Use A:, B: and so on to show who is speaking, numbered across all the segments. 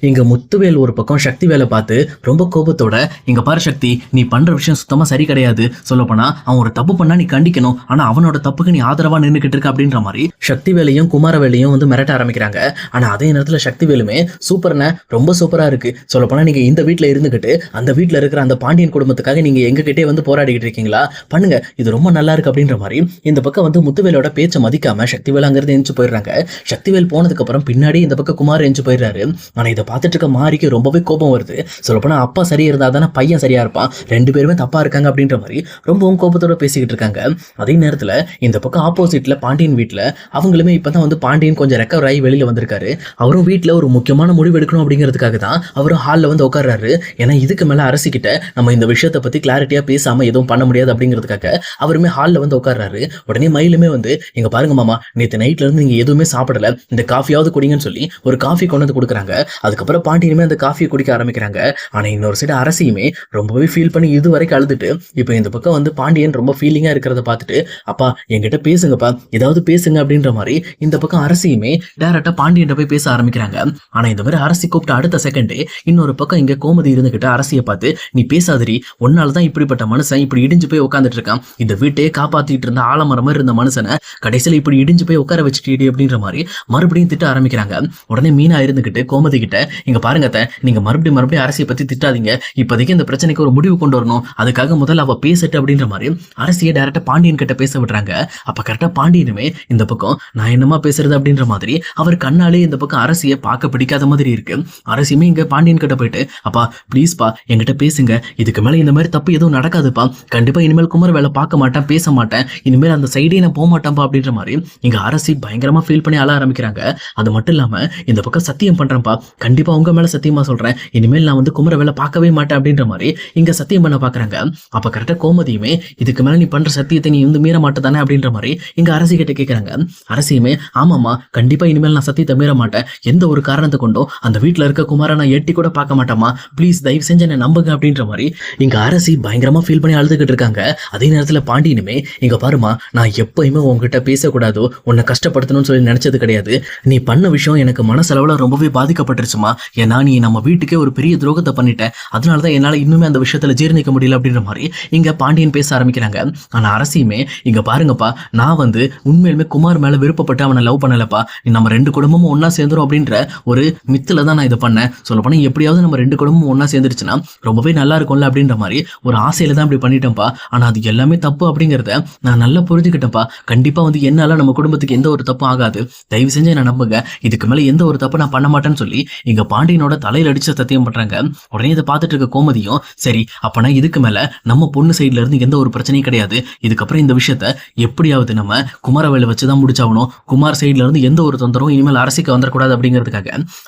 A: இங்க முத்துவேல் ஒரு பக்கம் சக்தி வேலை பார்த்து ரொம்ப கோபத்தோட, இங்க பாரு சக்தி, நீ பண்ற விஷயம் சுத்தமா சரி கிடையாது. சொல்லப்போனா அவன் ஒரு தப்பு பண்ணா நீ கண்டிக்கணும், ஆனா அவனோட தப்புக்கு நீ ஆதரவா நின்னுக்கிட்டு இருக்க அப்படின்ற மாதிரி சக்தி வேலையும் குமாரவேலையும் வந்து மிரட்ட ஆரம்பிக்கிறாங்க. ஆனா அதே நேரத்துல சக்தி வேலுமே சூப்பர்ன, ரொம்ப சூப்பரா இருக்கு. சொல்லப்போனா நீங்க இந்த வீட்டுல இருந்துகிட்டு அந்த வீட்டுல இருக்கிற அந்த பாண்டியன் குடும்பத்துக்காக நீங்க எங்ககிட்டே வந்து போராடிக்கிட்டு இருக்கீங்களா, பண்ணுங்க, இது ரொம்ப நல்லா இருக்கு அப்படின்ற மாதிரி இந்த பக்கம் வந்து முத்துவேலோட பேச்சை மதிக்காம சக்திவேல் அங்கிருந்து எந்திச்சு போயிடுறாங்க. சக்திவேல் போனதுக்கு அப்புறம் பின்னாடி இந்த பக்கம் குமார் எந்திச்சு போயிடுறாரு. ஆனா இதை பார்த்துட்டு இருக்க மாரிக்கு ரொம்பவே கோபம் வருது. சொல்லப்போனா அப்பா சரியா இருந்தா தானே பையன் சரியா இருப்பான், ரெண்டு பேருமே தப்பா இருக்காங்க அப்படின்ற மாதிரி ரொம்பவும் கோபத்தோட பேசிக்கிட்டு இருக்காங்க. அதே நேரத்துல இந்த பக்கம் ஆப்போசிட்ல பாண்டியன் வீட்டுல அவங்களுமே இப்பதான் வந்து பாண்டியன் கொஞ்சம் ரெக்கவர் ஆகி வெளியில வந்திருக்காரு. அவரும் வீட்டுல ஒரு முக்கியமான முடிவு எடுக்கணும் அப்படிங்கிறதுக்காக தான் அவரும் ஹால்ல வந்து உட்கார்றாரு. ஏன்னா இதுக்கு மேல அரசிக்கிட்ட நம்ம இந்த விஷயத்தை பத்தி கிளாரிட்டியா பேசாம எதுவும் பண்ண முடியாது அப்படிங்கிறதுக்காக அவருமே ஹால்ல வந்து உட்கார்றாரு. உடனே மயிலுமே வந்து, இங்க பாருங்க மாமா, நேற்று நைட்ல இருந்து நீங்க எதுவுமே சாப்பிடல, இந்த காஃபியாவது குடிங்கன்னு சொல்லி ஒரு காஃபி கொண்டு வந்து கொடுக்குறாங்க. அதுக்கப்புறம் பாண்டியனுமே அந்த காஃபியை குடிக்க ஆரம்பிக்கிறாங்க. ஆனா இன்னொரு சைடு அரசியுமே ரொம்பவே ஃபீல் பண்ணி இது வரைக்கும் அழுதுட்டு இப்போ இந்த பக்கம் வந்து பாண்டியன் ரொம்ப ஃபீலிங்கா இருக்கிறத பார்த்துட்டு, அப்பா என்கிட்ட பேசுங்கப்பா, ஏதாவது பேசுங்க அப்படின்ற மாதிரி இந்த பக்கம் அரசியுமே டைரக்டா பாண்டியன் போய் பேச ஆரம்பிக்கிறாங்க. ஆனா இந்த மாதிரி அரசி கூப்பிட்ட அடுத்த செகண்டே இன்னொரு பக்கம் இங்க கோமதி இருந்துகிட்டு அரசியை பார்த்து, நீ பேசாதரி, ஒன்னால்தான் இப்படிப்பட்ட மனுஷன் இப்படி இடிஞ்சு போய் உட்காந்துட்டு இருக்கான், இந்த வீட்டையே காப்பாத்திட்டு இருந்த ஆலமரம் மாதிரி இருந்த மனுஷனை கடைசியில் இப்படி இடிஞ்சு போய் உட்கார வச்சுட்டு அப்படின்ற மாதிரி மறுபடியும் திட்ட ஆரம்பிக்கிறாங்க. உடனே மீனா இருந்துகிட்டு கோமதி கிட்ட, இங்க பாருங்க, நீங்க மறுபடியும் அரசியை பத்தி திட்டாதீங்க, இப்போதைக்கு இந்த பிரச்சனைக்கு ஒரு முடிவு கொண்டு வரணும், அதுக்காக முதல்ல அவ பேசட்டு அப்படின்ற மாதிரி அரசியை டைரக்டா பாண்டியன் கிட்ட பேச விடுறாங்க. அப்ப கரெக்டா பாண்டியனுமே இந்த பக்கம் நான் என்னமா பேசுறது அப்படின்ற மாதிரி அவர் கண்ணாலே இந்த பக்கம் அரசியை பார்க்க பிடிக்காத மாதிரி இருக்கு. அரசியுமே இங்க பாண்டியன் கிட்ட போயிட்டு, அப்பா ப்ளீஸ்பா என்கிட்ட பேசுங்க, இதுக்கு மேல இந்த மாதிரி தப்பு எதுவும் நடக்காதுப்பா, கண்டிப்பா இனிமேல் குமர வேலை பார்க்க மாட்டேன், பேச மாட்டேன், இனிமேல் அந்த சைடே நான் போக மாட்டேன்ப்பா அப்படின்ற மாதிரி இங்க அரசி பயங்கரமா ஃபீல் பண்ணி அழ ஆரம்பிக்கிறாங்க. அது மட்டும் இல்லாம இந்த பக்கம் சத்தியம் பண்றேன்ப்பா, கண்டிப்பா உங்க மேல சத்தியமா சொல்றேன், இனிமேல் நான் வந்து குமர வேலை பார்க்கவே மாட்டேன் அப்படின்ற மாதிரி இங்க சத்தியம் பண்ண பாக்குறாங்க. அப்ப கரெக்டா கோமதியுமே, இதுக்கு மேல நீ பண்ற சத்தியத்தை நீ வந்து மீற மாட்டேதானே அப்படின்ற மாதிரி இங்க அரசி கிட்ட கேட்கறாங்க. அரசியுமே, ஆமாமா, கண்டிப்பா இனிமேல் நான் சத்தியத்தை மீற மாட்டேன், எந்த ஒரு காரணத்தை கொண்டும் அந்த வீட்டுல இருக்க குமார நான் எட்டி கூட பார்க்க மாட்டேமா, ப்ளீஸ் தயவு செஞ்சு என்ன நம்புங்க அப்படின்ற மாதிரி இங்க அரசி பயங்கரமா ஃபீல் பண்ணி அழுதுகிட்டு இருக்காங்க. அதே நேரத்துல பாண்டியனுமே, இங்க பாருமா, நான் எப்பயுமே உங்ககிட்ட பேசக்கூடாதோ உன்னை கஷ்டப்படுத்தணும்னு சொல்லி நினைச்சது கிடையாது, நீ பண்ண விஷயம் எனக்கு மனசளவுல ரொம்பவே பாதிக்கப்பட்டுருச்சுமா, ஏன்னா நீ நம்ம வீட்டுக்கே ஒரு பெரிய துரோகத்தை பண்ணிட்ட, அதனாலதான் என்னால இன்னுமே அந்த விஷயத்துல ஜீர்ணிக்க முடியல அப்படின்ற மாதிரி இங்க பாண்டியன் பேச ஆரம்பிக்கிறாங்க. ஆனா அரசியுமே, இங்க பாருங்கப்பா, நான் வந்து உண்மையிலுமே குமார் மேல விருப்பப்பட்டு அவனை லவ் பண்ணலப்பா, நம்ம ரெண்டு குடும்பமும் ஒன்னா சேர்ந்துரும் அப்படின்ற ஒரு மித்துல தான் நான் இதை பண்ணேன், சொல்ல போனா எப்படியாவது நம்ம ரெண்டு குடும்பமும் ஒன்னா சேர்ந்துருச்சுன்னா ரொம்பவே நல்லா இருக்கும்ல அப்படின்ற மாதிரி ஒரு ஆசையில தான் இப்படி பண்ணிட்டேன்ப்பா, ஆனா அது எல்லாமே தப்பு அப்படிங்கிறத நான் நல்லா புரிஞ்சுக்கிட்டேன்ப்பா, கண்டிப்பா வந்து என்னால நம்ம குடும்பத்துக்கு எந்த ஒரு தப்பும் ஆகாது, தயவு செஞ்சு என்ன நம்புங்க, இதுக்கு மேல எந்த ஒரு தப்பு நான் பண்ண மாட்டேன்னு சொல்லி இங்க பாண்டியனோட தலையில அடிச்ச சத்தியம் பண்றாங்க. உடனே இதை பார்த்துட்டு இருக்க கோமதியும், சரி அப்பனா இதுக்கு மேல நம்ம பொண்ணு சைட்ல இருந்து எந்த ஒரு பிரச்சனையும் கிடையாது, இதுக்கப்புறம் இந்த விஷயத்த எப்படியாவது நம்ம குமாரவேலை வச்சுதான் முடிச்சாகணும், குமார் சைட்ல இருந்து எந்த ஒரு தொந்தரவும் இனிமேல் அரசிக்கு வந்துடக்கூடாது அப்படிங்கிறதுக்காக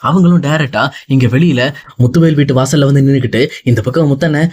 A: அவங்களும் டைரக்டா இங்க வெளியில முத்துவேல் வீட்டு வாசல்ல வந்து நின்றுக்கிட்டு, இந்த பக்கம் முத்தண்ணே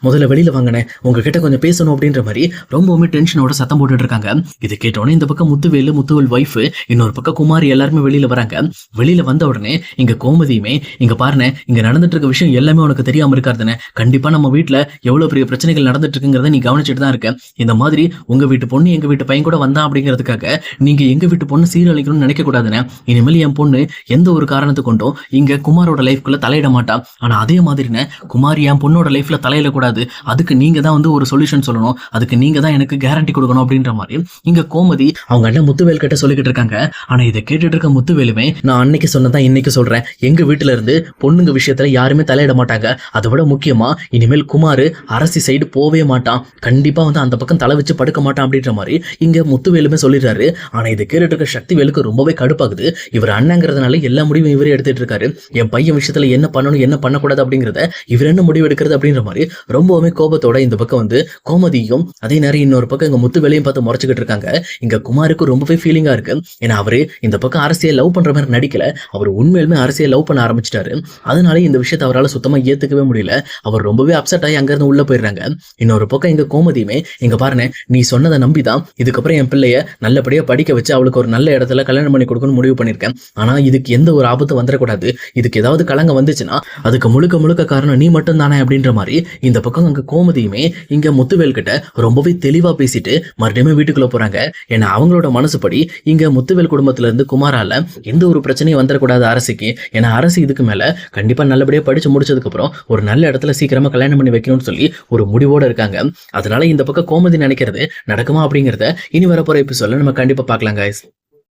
A: முதல்ல வெளியில வாங்கினேன், உங்ககிட்ட கொஞ்சம் பேசணும் அப்படின்ற மாதிரி ரொம்பவுமே டென்ஷனோட சத்தம் போட்டுட்டு இருக்காங்க. இது கேட்டோடனே இந்த பக்கம் முத்துவேல் வைஃப், இன்னொரு பக்கம் குமாரி எல்லாருமே வெளியில வராங்க. வெளியில வந்த உடனே இங்க கோமதியுமே, இங்க பாருனே, இங்க நடந்துட்டு இருக்க விஷயம் எல்லாமே உனக்கு தெரியாம இருக்காதுன்னு, கண்டிப்பா நம்ம வீட்டுல எவ்வளவு பெரிய பிரச்சனைகள் நடந்துட்டு இருக்குங்கிறத நீ கவனிச்சுட்டு தான் இருக்க, இந்த மாதிரி உங்க வீட்டு பொண்ணு எங்க வீட்டு பையன் கூட வந்தான் அப்படிங்கிறதுக்காக நீங்க எங்க வீட்டு பொண்ணு சீரழிக்கணும்னு நினைக்க கூடாதுன்னு, இனிமேல் என் பொண்ணு எந்த ஒரு காரணத்தை கொண்டும் இங்க குமாரோட லைஃப்குள்ள தலையிட மாட்டா, ஆனா அதே மாதிரின்னு குமார் என் பொண்ணோட லைஃப்ல தலையிட கூடாது, அதுக்கு நீங்க தான் வந்து ஒரு சொல்யூஷன் சொல்லணும், அதுக்கு நீங்க தான் எனக்கு கேரண்டி கொடுக்கணும் அப்படின்ற மாதிரி இங்க கோமதி அவங்க அண்ணன் முத்துவேல் கிட்ட சொல்லிக்கிட்டு இருக்காங்க. ஆனா இதை கேட்டுட்டு இருக்க முத்துவேலுமே, நான் அன்னைக்கு சொன்னதான் இன்னைக்கு சொல்றேன், எங்க வீட்டுல இருந்து பொண்ணுங்க விஷயத்துல யாருமே தலையிட மாட்டாங்க, அதை விட முக்கியமா இனிமேல் குமார் அரசி சைடு போவே மாட்டான், கண்டிப்பா வந்து அந்த பக்கம் தலை வச்சு படுக்க மாட்டான் அப்படின்ற மாதிரி இங்க முத்துவேலுமே சொல்லிடுறாரு. ஆனா இதை கேட்டுட்டு இருக்க சக்திவேலுக்கு ரொம்பவே கடுப்பாகுது, இவர் அண்ணங்கிறதுனால எல்லா முடிவும் இவரே எடுத்துட்டு இருக்காரு, என் பையன் விஷயத்துல என்ன பண்ணணும் என்ன பண்ணக்கூடாது அப்படிங்கிறத இவர் என்ன முடிவு எடுக்கிறது அப்படின்ற மாதிரி ரொம்பவுமே கோபத்தோட இந்த பக்கம் வந்து கோமதியும் அதே நேரம் இன்னொரு பக்கம் இங்க முத்துவேலையும் பார்த்து முறைச்சுக்கிட்டு இருக்காங்க. இங்க குமாருக்கு ரொம்பவே ஃபீலிங்கா இருக்கு, ஏன்னா அவரு இந்த பக்கம் அரசியல் லவ் பண்ற மாதிரி நடிக்கல, அவர் உண்மையிலுமே அரசியல் லவ் பண்ண ஆரம்பிச்சிட்டாரு, அதனால இந்த விஷயத்தை அவரால் சுத்தமா ஏத்துக்கவே முடியல, அவர் ரொம்பவே அப்செட் ஆகி அங்கிருந்து உள்ள போயிடுறாங்க. இன்னொரு பக்கம் இங்க கோமதியுமே, இங்க பாருங்க, நீ சொன்னதை நம்பிதான் இதுக்கப்புறம் என் பிள்ளைய நல்லபடியா படிக்க வச்சு அவளுக்கு ஒரு நல்ல இடத்துல கல்யாணம் பண்ணி கொடுக்கணும்னு முடிவு பண்ணிருக்கேன், ஆனா இதுக்கு எந்த ஒரு ஆபத்து வந்துடக்கூடாது, இதுக்கு ஏதாவது கலங்க வந்துச்சுன்னா அதுக்கு முழுக்க காரணம் நீ மட்டும் தானே அப்படின்ற மாதிரி இந்த பக்கம் அங்க கோமதியுமே இங்க முத்துவேல் கிட்ட ரொம்பவே தெளிவா பேசிட்டு மறுபடியும் வீட்டுக்குள்ள போறாங்க. ஏன்னா அவங்களோட மனசுப்படி இங்க முத்துவேல் குடும்பத்துல இருந்து குமாரால எந்த ஒரு பிரச்சனையும் வந்துடக்கூடாது அரசுக்கு, ஏன்னா அரசு இதுக்கு மேல கண்டிப்பா நல்லபடியா படிச்சு முடிச்சதுக்கு அப்புறம் ஒரு நல்ல இடத்துல சீக்கிரமா கல்யாணம் பண்ணி வைக்கணும்னு சொல்லி ஒரு முடிவோட இருக்காங்க. அதனால இந்த பக்கம் கோமதி நினைக்கிறது நடக்குமா அப்படிங்கறத இனி வரப்போற எபிசோட்ல நம்ம கண்டிப்பா பார்க்கலாம் guys.